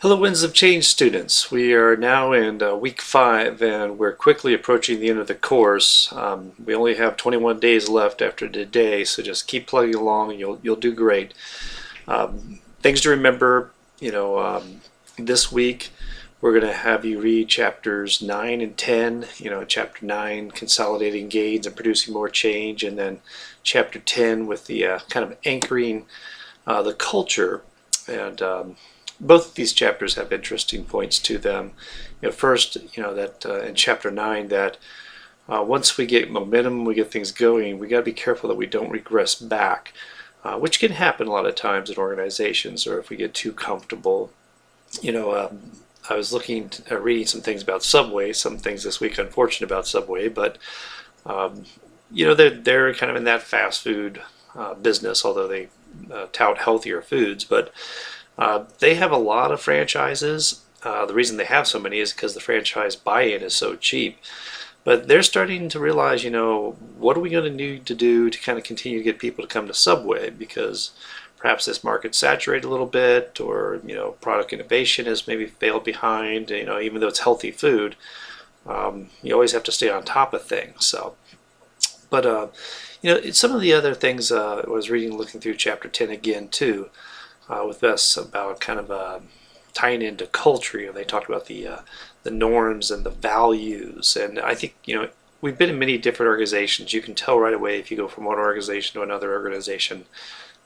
Hello, Winds of Change students. We are now in week 5 and we're quickly approaching the end of the course. We only have 21 days left after today, so just keep plugging along and you'll do great. Things to remember, this week we're going to have you read chapters 9 and 10. Chapter 9, consolidating gains and producing more change, and then chapter 10 with the kind of anchoring the culture. And both of these chapters have interesting points to them. First, that in chapter 9 that once we get momentum, we get things going, we got to be careful that we don't regress back, which can happen a lot of times in organizations, or if we get too comfortable. I was reading some things about Subway, some things this week unfortunate about Subway, but they're kind of in that fast food business, although they tout healthier foods, but they have a lot of franchises. The reason they have so many is because the franchise buy-in is so cheap. But they're starting to realize, what are we going to need to do to kind of continue to get people to come to Subway? Because perhaps this market's saturated a little bit, or, product innovation has maybe failed behind. Even though it's healthy food, you always have to stay on top of things. So, but, some of the other things I was reading, looking through chapter 10 again, too, with us about kind of tying into culture. They talked about the norms and the values, and I think we've been in many different organizations. You can tell right away if you go from one organization to another organization.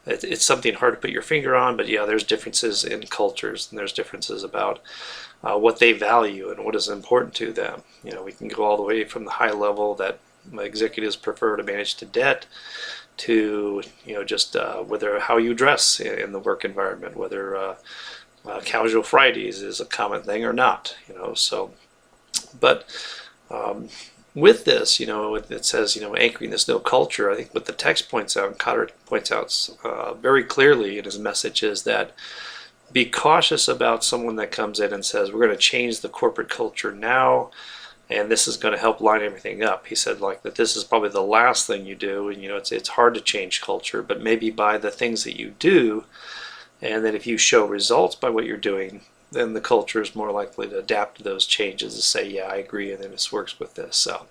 It's something hard to put your finger on, but yeah, there's differences in cultures, and there's differences about what they value and what is important to them. We can go all the way from the high level that executives prefer to manage to debt, to just whether how you dress in the work environment, whether casual Fridays is a common thing or not. But with this, it says anchoring this new culture. I think what the text points out, and Cotter points out very clearly in his message, is that be cautious about someone that comes in and says we're going to change the corporate culture now, and this is going to help line everything up. He said that this is probably the last thing you do, and it's hard to change culture, but maybe by the things that you do, and then if you show results by what you're doing, then the culture is more likely to adapt to those changes and say, yeah, I agree, and then this works with this. So,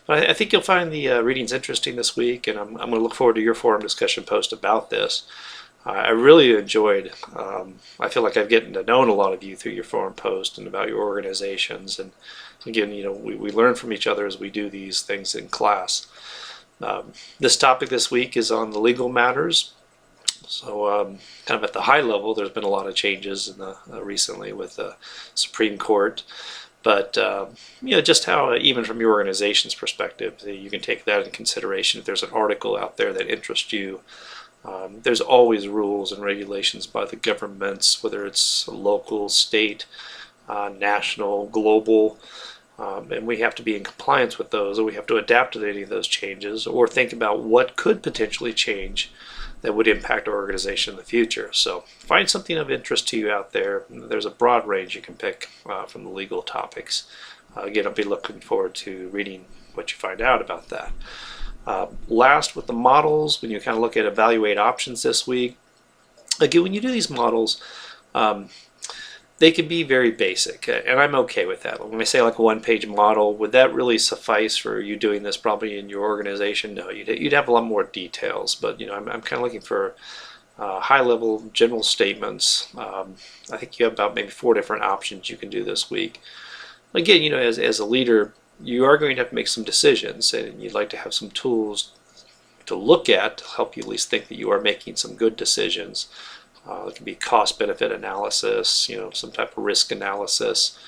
but I think you'll find the readings interesting this week, and I'm going to look forward to your forum discussion post about this. I really enjoyed, I feel like I've gotten to know a lot of you through your forum post and about your organizations, and again, we learn from each other as we do these things in class. This topic this week is on the legal matters. So kind of at the high level, there's been a lot of changes recently with the Supreme Court. But just how, even from your organization's perspective, you can take that into consideration. If there's an article out there that interests you, there's always rules and regulations by the governments, whether it's local, state, national, global, and we have to be in compliance with those, or we have to adapt to any of those changes, or think about what could potentially change that would impact our organization in the future. So find something of interest to you out there. There's a broad range you can pick from the legal topics. Again, I'll be looking forward to reading what you find out about that. Last, with the models, when you kind of look at evaluate options this week, again, when you do these models, they can be very basic, and I'm okay with that. When I say like a one-page model, would that really suffice for you doing this probably in your organization? No, you'd have a lot more details, but I'm kind of looking for high-level general statements. I think you have about maybe 4 different options you can do this week. Again, as a leader, you are going to have to make some decisions, and you'd like to have some tools to look at to help you at least think that you are making some good decisions. It can be cost-benefit analysis, some type of risk analysis.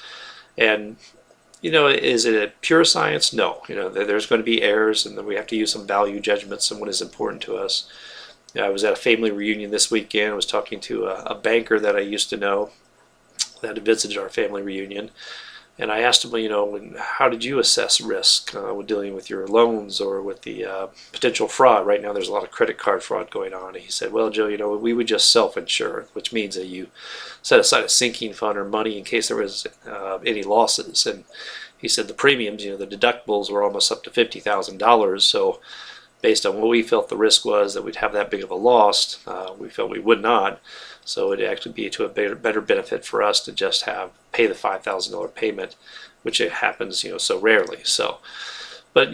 And, is it a pure science? No. There's going to be errors, and then we have to use some value judgments on what is important to us. I was at a family reunion this weekend. I was talking to a banker that I used to know that visited our family reunion. And I asked him, how did you assess risk when dealing with your loans or with the potential fraud? Right now there's a lot of credit card fraud going on. And he said, well, Joe, we would just self-insure, which means that you set aside a sinking fund or money in case there was any losses. And he said the premiums, the deductibles were almost up to $50,000. So based on what we felt the risk was that we'd have that big of a loss, we felt we would not. So it'd actually be to a better benefit for us to just pay the $5,000 payment, which it happens, so rarely. So, but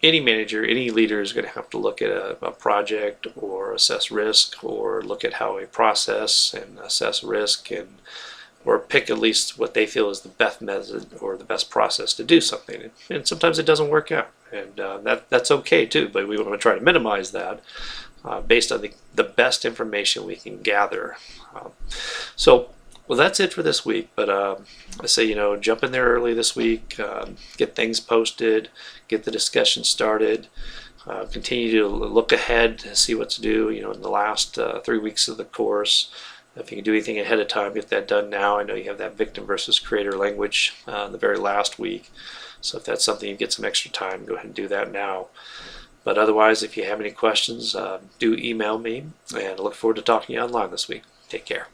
any manager, any leader is going to have to look at a project or assess risk or look at how a process and assess risk or pick at least what they feel is the best method or the best process to do something. And sometimes it doesn't work out, and that's okay too, but we want to try to minimize that based on the best information we can gather. Well, that's it for this week, but I say, jump in there early this week, get things posted, get the discussion started, continue to look ahead and see what to do, in the last 3 weeks of the course. If you can do anything ahead of time, get that done now. I know you have that victim versus creator language in the very last week. So if that's something you get some extra time, go ahead and do that now. But otherwise, if you have any questions, do email me, and I look forward to talking to you online this week. Take care.